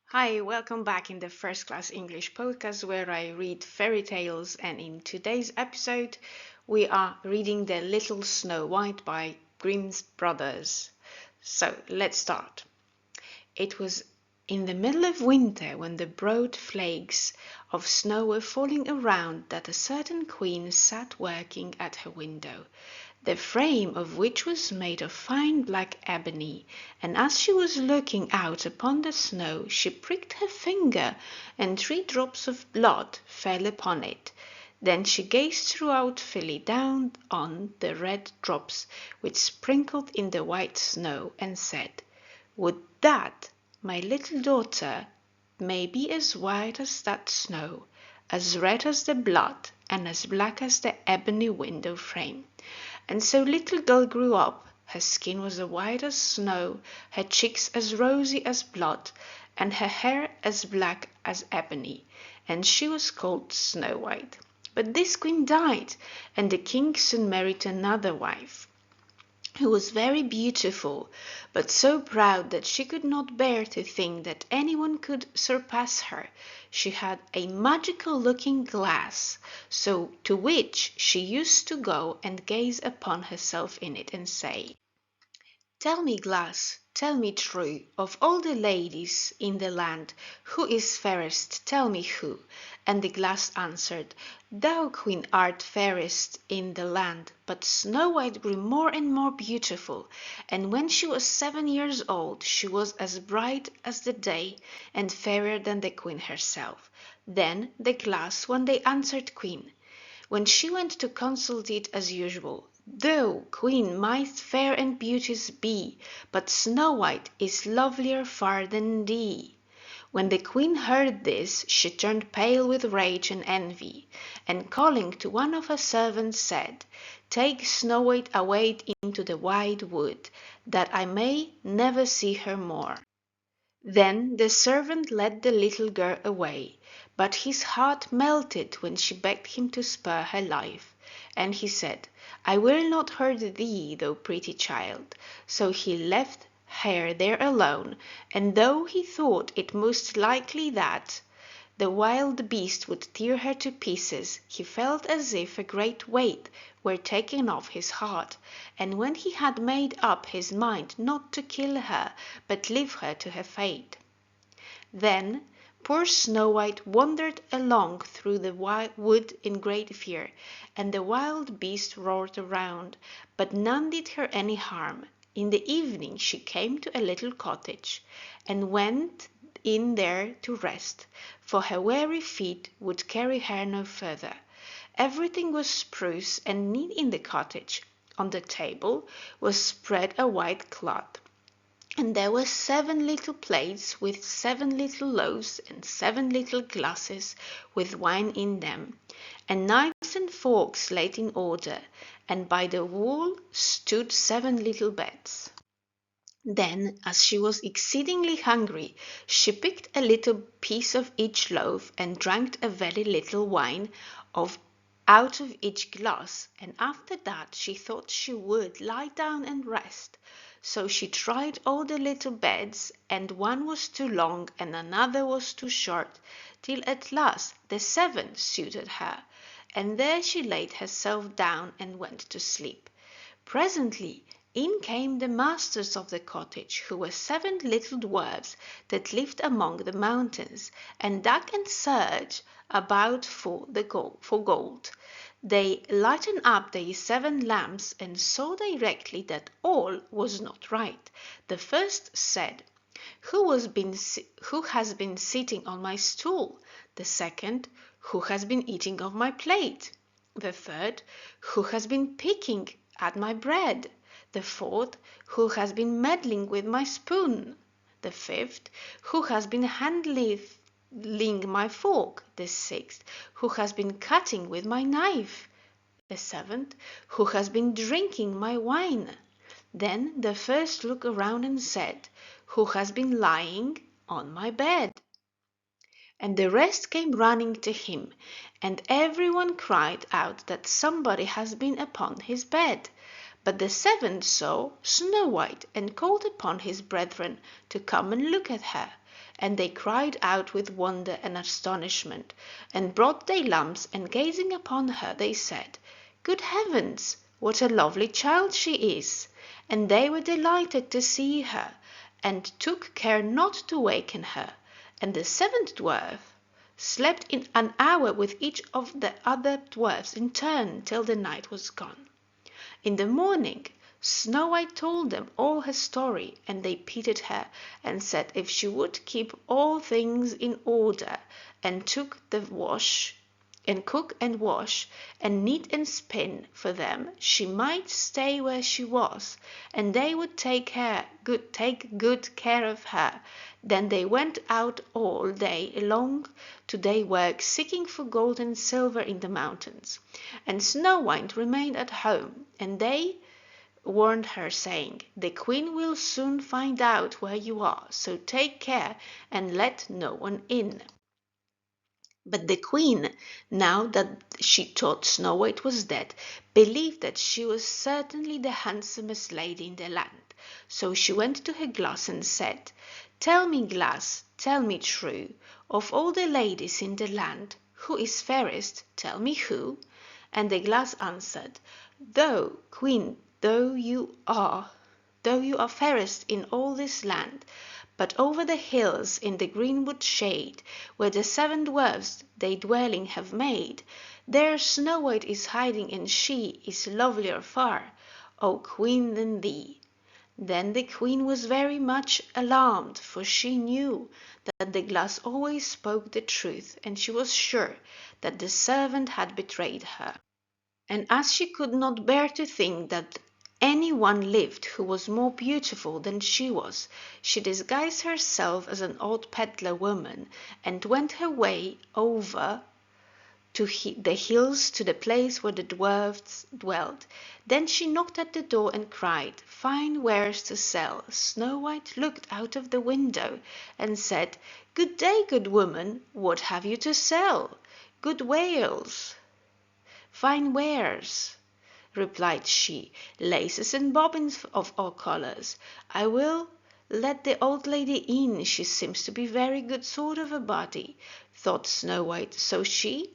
Hi, welcome back in the First Class English podcast where I read fairy tales. And in today's episode, we are reading The Little Snow White by Grimm's Brothers. So let's start. It was in the middle of winter, when the broad flakes of snow were falling around, that a certain queen sat working at her window, the frame of which was made of fine black ebony, and as she was looking out upon the snow, she pricked her finger, and 3 drops of blood fell upon it. Then she gazed thoughtfully down on the red drops which sprinkled in the white snow, and said, "Would that my little daughter may be as white as that snow, as red as the blood, and as black as the ebony window frame." And so little girl grew up. Her skin was as white as snow, her cheeks as rosy as blood, and her hair as black as ebony, and she was called Snow White. But this queen died, and the king soon married another wife, who was very beautiful, but so proud that she could not bear to think that anyone could surpass her. She had a magical looking glass, so to which she used to go and gaze upon herself in it, and say, "Tell me, glass, tell me true, of all the ladies in the land, who is fairest? Tell me who." And the glass answered, "Thou, queen, art fairest in the land." But Snow White grew more and more beautiful, and when she was 7 years old she was as bright as the day, and fairer than the queen herself. Then the glass one day answered queen, when she went to consult it as usual, "Thou, queen, mightst fair and beauteous be, but Snow White is lovelier far than thee." When the queen heard this, she turned pale with rage and envy, and calling to one of her servants said, "Take Snow White away into the wide wood, that I may never see her more." Then the servant led the little girl away, but his heart melted when she begged him to spare her life, and he said, "I will not hurt thee, thou pretty child." So he left her there alone, and though he thought it most likely that the wild beast would tear her to pieces, he felt as if a great weight were taken off his heart, and when he had made up his mind not to kill her, but leave her to her fate, then poor Snow White wandered along through the wood in great fear, and the wild beasts roared around, but none did her any harm. In the evening she came to a little cottage, and went in there to rest, for her weary feet would carry her no further. Everything was spruce and neat in the cottage. On the table was spread a white cloth, and there were 7 little plates with 7 little loaves, and 7 little glasses with wine in them, and knives and forks laid in order, and by the wall stood 7 little beds. Then, as she was exceedingly hungry, she picked a little piece of each loaf, and drank a very little wine out of each glass, and after that she thought she would lie down and rest. So she tried all the little beds, and one was too long and another was too short, till at last the 7th suited her, and there she laid herself down and went to sleep. Presently in came the masters of the cottage, who were 7 little dwarfs that lived among the mountains, and dug and searched about for gold. They lighted up their 7 lamps, and saw directly that all was not right. The first said, who has been sitting on my stool?" The second, "Who has been eating of my plate?" The third, "Who has been picking at my bread?" The fourth, "Who has been meddling with my spoon?" The fifth, "Who has been handling my fork?" The sixth, "Who has been cutting with my knife?" The seventh, "Who has been drinking my wine?" Then the first looked around and said, "Who has been lying on my bed?" And the rest came running to him, and every one cried out that somebody had been upon his bed. But the 7th saw Snow White, and called upon his brethren to come and look at her. and they cried out with wonder and astonishment, and brought their lamps, and gazing upon her, they said, "Good heavens, what a lovely child she is!" And they were delighted to see her, and took care not to waken her. And the seventh dwarf slept in an hour with each of the other dwarfs in turn till the night was gone. In the morning Snow White told them all her story, and they pitied her, and said if she would keep all things in order, and cook and wash, and knit and spin for them, she might stay where she was, and they would take good care of her. Then they went out all day long to their work, seeking for gold and silver in the mountains. And Snow White remained at home, and they warned her, saying, "The queen will soon find out where you are, so take care and let no one in." But the queen, now that she thought Snow White was dead, believed that she was certainly the handsomest lady in the land. So she went to her glass and said, "Tell me, glass, tell me true, of all the ladies in the land, who is fairest? Tell me who." And the glass answered, "Thou, queen, though you are fairest in all this land, but over the hills in the greenwood shade, where the seven dwarfs their dwelling have made, there Snow White is hiding, and she is lovelier far, O queen, than thee." Then the queen was very much alarmed, for she knew that the glass always spoke the truth, and she was sure that the servant had betrayed her. And as she could not bear to think that any one lived who was more beautiful than she was, she disguised herself as an old peddler woman, and went her way over to the hills to the place where the dwarfs dwelt. Then she knocked at the door and cried, "Fine wares to sell." Snow White looked out of the window and said, "Good day, good woman, what have you to sell?" "Good wares, fine wares," replied she, "laces and bobbins of all colors. I will let the old lady in, she seems to be very good sort of a body," thought Snow White. So she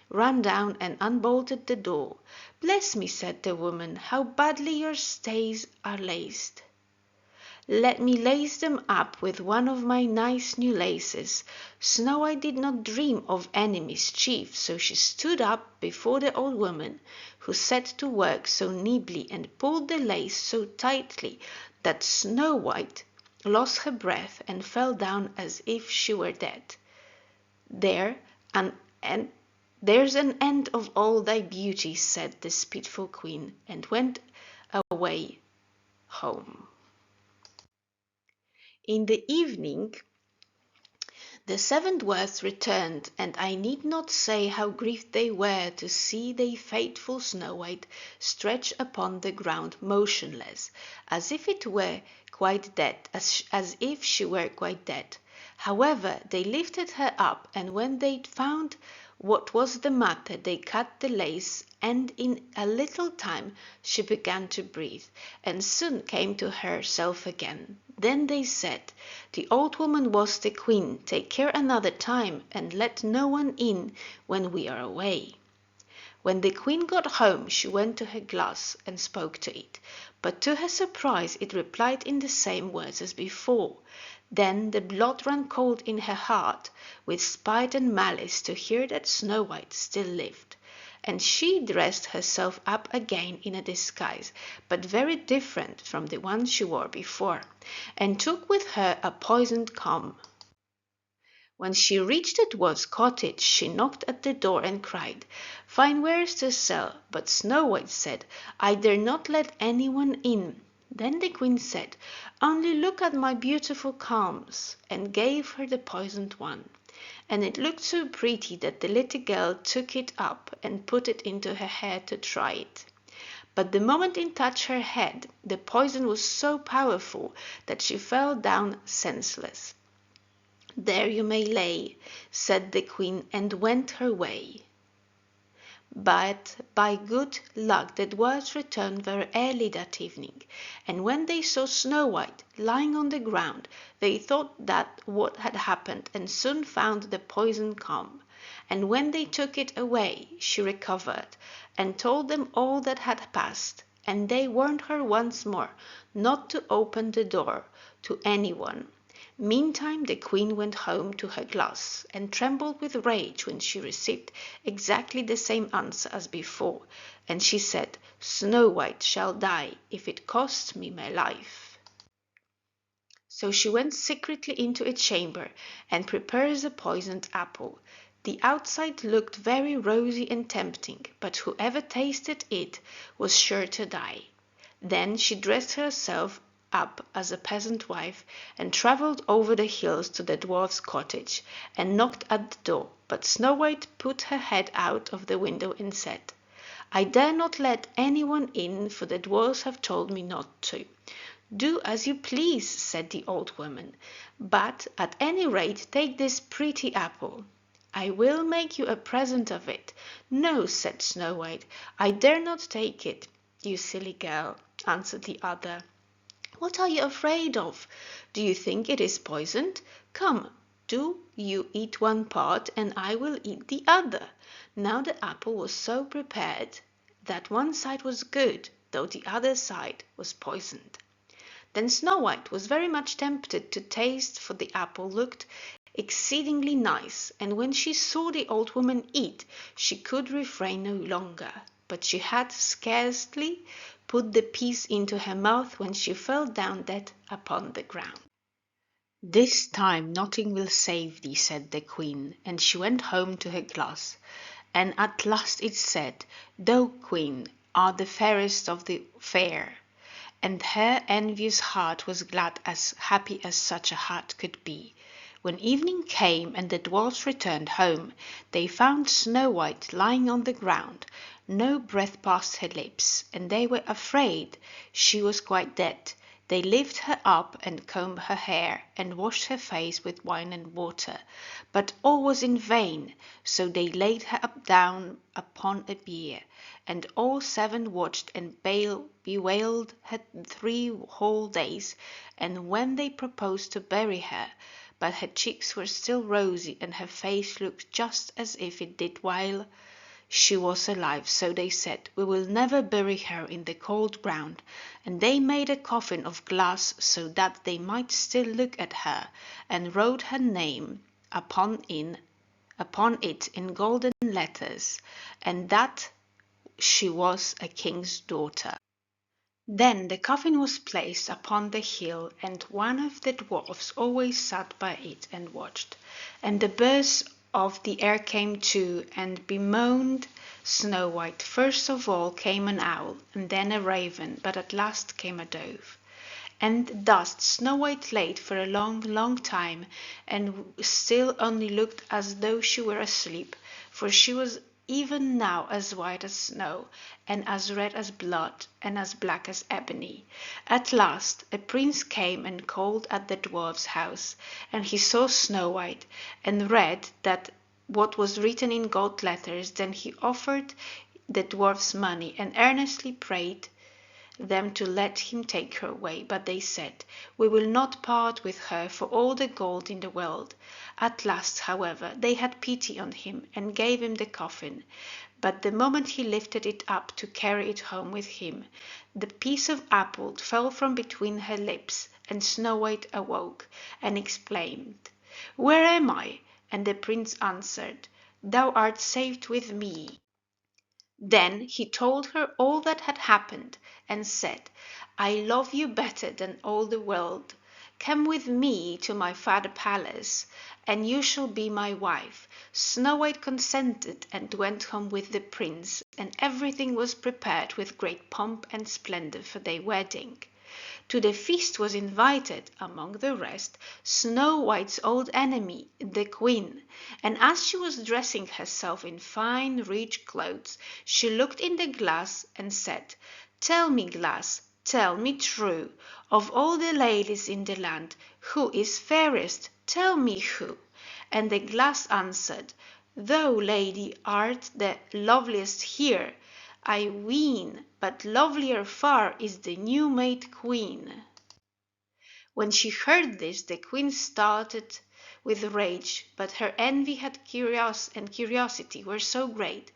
ran down and unbolted the door. "Bless me," said the woman, "how badly your stays are laced. Let me lace them up with one of my nice new laces." Snow White did not dream of any mischief, so she stood up before the old woman, who set to work so nimbly and pulled the lace so tightly that Snow White lost her breath and fell down as if she were dead. "There's an end of all thy beauty," said the spiteful queen, and went away home. In the evening the seven dwarfs returned, and I need not say how grieved they were to see their faithful Snow White stretched upon the ground motionless, as if she were quite dead. However, they lifted her up, and when they found what was the matter, they cut the lace, and in a little time she began to breathe, and soon came to herself again. Then they said, "The old woman was the queen. Take care another time, and let no one in when we are away." When the queen got home, she went to her glass and spoke to it, but to her surprise it replied in the same words as before. Then the blood ran cold in her heart with spite and malice to hear that Snow White still lived, and she dressed herself up again in a disguise, but very different from the one she wore before, and took with her a poisoned comb. When she reached the dwarf's cottage, she knocked at the door and cried, "Fine wares to sell." But Snow White said, "I dare not let any one in." Then the queen said, "Only look at my beautiful combs," and gave her the poisoned one, and it looked so pretty that the little girl took it up and put it into her hair to try it. But the moment it touched her head, the poison was so powerful that she fell down senseless. "There you may lay," said the queen, and went her way. But by good luck the dwarfs returned very early that evening, and when they saw Snow White lying on the ground, they thought that what had happened, and soon found the poison come. And when they took it away, she recovered, and told them all that had passed, and they warned her once more not to open the door to any one. Meantime the queen went home to her glass, and trembled with rage when she received exactly the same answer as before, and she said, "Snow White shall die if it costs me my life." So she went secretly into a chamber and prepared the poisoned apple. The outside looked very rosy and tempting, but whoever tasted it was sure to die. Then she dressed herself up as a peasant wife, and travelled over the hills to the dwarf's cottage, and knocked at the door. But Snow White put her head out of the window and said, "I dare not let any one in, for the dwarfs have told me not to." "Do as you please," said the old woman, "but at any rate take this pretty apple." "I will make you a present of it." "No," said Snow White, "I dare not take it." "You silly girl," answered the other, "what are you afraid of? Do you think it is poisoned? Come, do you eat one part, and I will eat the other." Now the apple was so prepared that one side was good, though the other side was poisoned. Then Snow White was very much tempted to taste, for the apple looked exceedingly nice, and when she saw the old woman eat, she could refrain no longer. But she had scarcely put the piece into her mouth when she fell down dead upon the ground. "This time nothing will save thee," said the queen, and she went home to her glass. And at last it said, "Thou, queen, art the fairest of the fair." And her envious heart was glad, as happy as such a heart could be. When evening came and the dwarfs returned home, they found Snow White lying on the ground. No breath passed her lips, and they were afraid she was quite dead. They lifted her up and combed her hair, and washed her face with wine and water, but all was in vain, so they laid her down upon a bier, and all seven watched and bewailed her 3 whole days, and when they proposed to bury her, but her cheeks were still rosy, and her face looked just as if it did while she was alive, so they said, "We will never bury her in the cold ground." And they made a coffin of glass, so that they might still look at her, and wrote her name upon it in golden letters, and that she was a king's daughter. Then the coffin was placed upon the hill, and one of the dwarfs always sat by it and watched. And the birds of the air came too, and bemoaned Snow White. First of all came an owl, and then a raven, but at last came a dove. And thus Snow White lay for a long, long time, and still only looked as though she were asleep, for she was even now as white as snow, and as red as blood, and as black as ebony. At last a prince came and called at the dwarf's house, and he saw Snow White, and read that what was written in gold letters. Then he offered the dwarfs money, and earnestly prayed them to let him take her away, but they said, "We will not part with her for all the gold in the world." At last, however, they had pity on him, and gave him the coffin. But the moment he lifted it up to carry it home with him, the piece of apple fell from between her lips, and Snow White awoke, and exclaimed, "Where am I?" And the prince answered, "Thou art saved with me." Then he told her all that had happened, and said, "I love you better than all the world. Come with me to my father's palace, and you shall be my wife." Snow White consented, and went home with the prince, and everything was prepared with great pomp and splendor for their wedding. To the feast was invited, among the rest, Snow White's old enemy, the queen, and as she was dressing herself in fine, rich clothes, she looked in the glass and said, "Tell me, glass, tell me true, of all the ladies in the land, who is fairest? Tell me who." And the glass answered, Thou, lady, art the loveliest here, I ween, but lovelier far is the new made queen. When she heard this, the queen started with rage, but her envy and curiosity were so great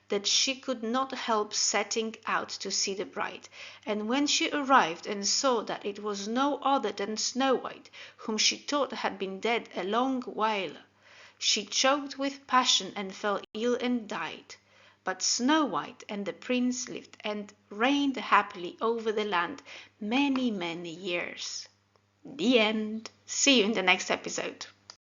that she could not help setting out to see the bride. And when she arrived and saw that it was no other than Snow White, whom she thought had been dead a long while, she choked with passion and fell ill and died. But Snow White and the prince lived and reigned happily over the land many, many years. The end. See you in the next episode.